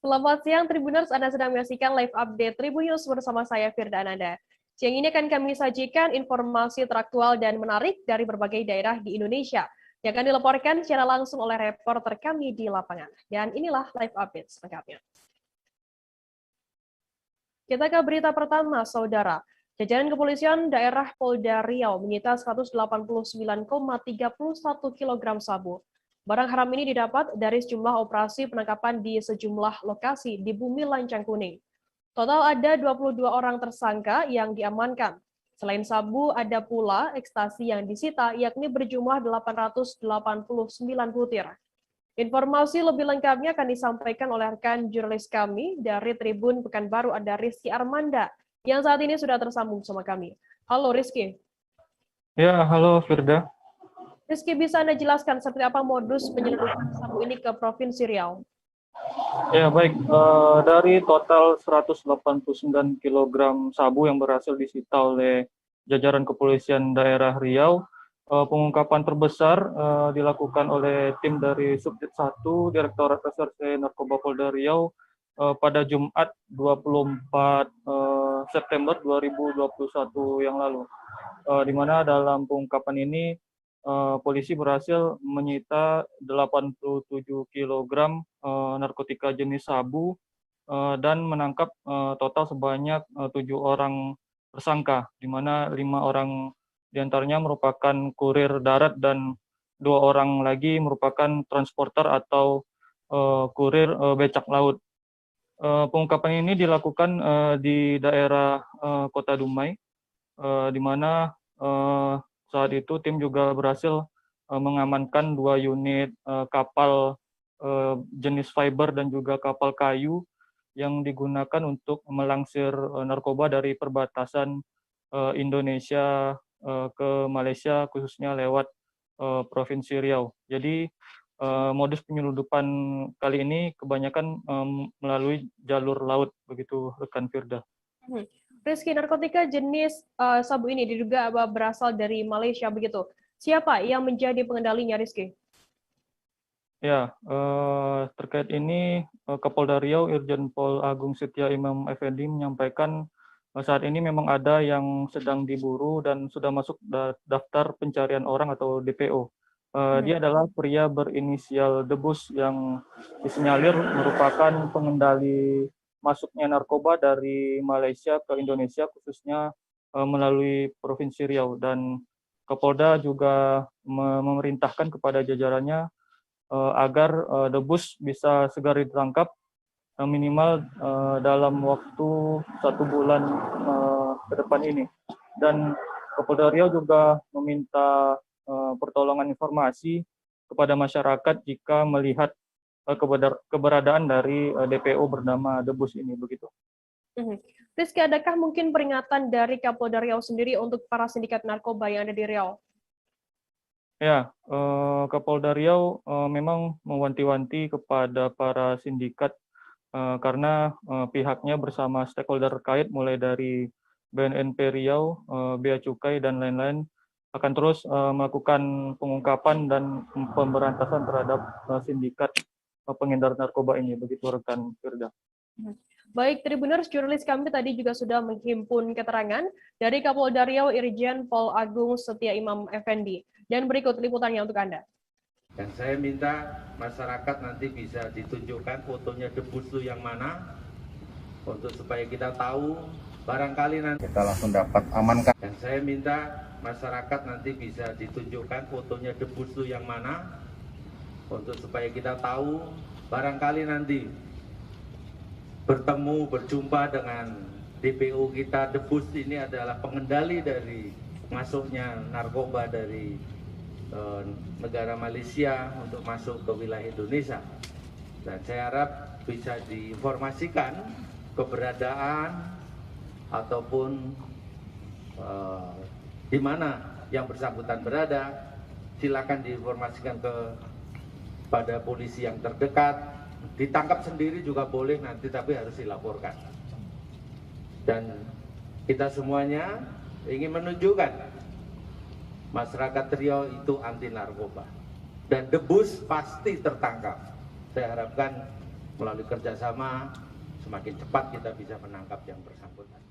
Selamat siang Tribuners, Anda sedang menyaksikan live update Tribun News bersama saya Firda Ananda. Siang ini akan kami sajikan informasi teraktual dan menarik dari berbagai daerah di Indonesia yang akan dilaporkan secara langsung oleh reporter kami di lapangan. Dan inilah live update selengkapnya. Kita ke berita pertama, Saudara. Jajaran Kepolisian Daerah Polda Riau menyita 189,31 kg sabu. Barang haram ini didapat dari sejumlah operasi penangkapan di sejumlah lokasi di Bumi Lancang Kuning. Total ada 22 orang tersangka yang diamankan. Selain sabu, ada pula ekstasi yang disita, yakni berjumlah 889 butir. Informasi lebih lengkapnya akan disampaikan oleh rekan jurnalis kami dari Tribun Pekanbaru, ada Rizky Armanda, yang saat ini sudah tersambung sama kami. Halo Rizky. Ya, halo Firda. Rizky, bisa Anda jelaskan seperti apa modus penyelundupan sabu ini ke Provinsi Riau? Ya, baik. Dari total 189 kg sabu yang berhasil disita oleh jajaran kepolisian daerah Riau, pengungkapan terbesar dilakukan oleh tim dari Subdit 1 Direktorat Reserse Narkoba Polda Riau pada Jumat 24 September 2021 yang lalu. Di mana dalam pengungkapan ini polisi berhasil menyita 87 kg narkotika jenis sabu dan menangkap total sebanyak 7 orang tersangka, di mana 5 orang diantaranya merupakan kurir darat dan 2 orang lagi merupakan transporter atau kurir becak laut. Pengungkapan ini dilakukan di daerah Kota Dumai, di mana saat itu tim juga berhasil mengamankan 2 unit kapal jenis fiber dan juga kapal kayu yang digunakan untuk melangsir narkoba dari perbatasan Indonesia ke Malaysia, khususnya lewat Provinsi Riau. Jadi modus penyelundupan kali ini kebanyakan melalui jalur laut, begitu rekan Firda. Rizky, narkotika jenis sabu ini diduga berasal dari Malaysia begitu. Siapa yang menjadi pengendalinya, Rizky? Ya, terkait ini Kapolda Riau Irjen Pol Agung Setia Imam Effendi menyampaikan saat ini memang ada yang sedang diburu dan sudah masuk daftar pencarian orang atau DPO. Dia adalah pria berinisial Debus yang disinyalir merupakan pengendali masuknya narkoba dari Malaysia ke Indonesia, khususnya melalui Provinsi Riau. Dan Kapolda juga memerintahkan kepada jajarannya agar Debus bisa segera ditangkap minimal dalam waktu 1 bulan ke depan ini. Dan Kapolda Riau juga meminta pertolongan informasi kepada masyarakat jika melihat keberadaan dari DPO bernama Debus ini, begitu. Rizky, adakah mungkin peringatan dari Kapolda Riau sendiri untuk para sindikat narkoba yang ada di Riau? Ya, Kapolda Riau memang mewanti-wanti kepada para sindikat karena pihaknya bersama stakeholder terkait mulai dari BNNP Riau, Bea Cukai, dan lain-lain akan terus melakukan pengungkapan dan pemberantasan terhadap sindikat pengedar narkoba ini, begitu rekan Firda. Baik, Tribuners, jurnalis kami tadi juga sudah menghimpun keterangan dari Kapolda Riau Irjen Pol Agung Setia Imam Effendi. Dan berikut liputannya untuk Anda. Dan saya minta masyarakat nanti bisa ditunjukkan fotonya Debus itu yang mana, untuk supaya kita tahu barangkali nanti kita langsung dapat amankan. Dan saya minta masyarakat nanti bisa ditunjukkan fotonya Debus itu yang mana, untuk supaya kita tahu barangkali nanti berjumpa dengan DPO kita. Debus ini adalah pengendali dari masuknya narkoba dari negara Malaysia untuk masuk ke wilayah Indonesia. Dan saya harap bisa diinformasikan keberadaan ataupun di mana yang bersangkutan berada. Silakan diinformasikan kepada polisi yang terdekat. Ditangkap sendiri juga boleh nanti, tapi harus dilaporkan. Dan kita semuanya ingin menunjukkan masyarakat Riau itu anti narkoba. Dan Debus pasti tertangkap. Saya harapkan melalui kerjasama semakin cepat kita bisa menangkap yang bersangkutan.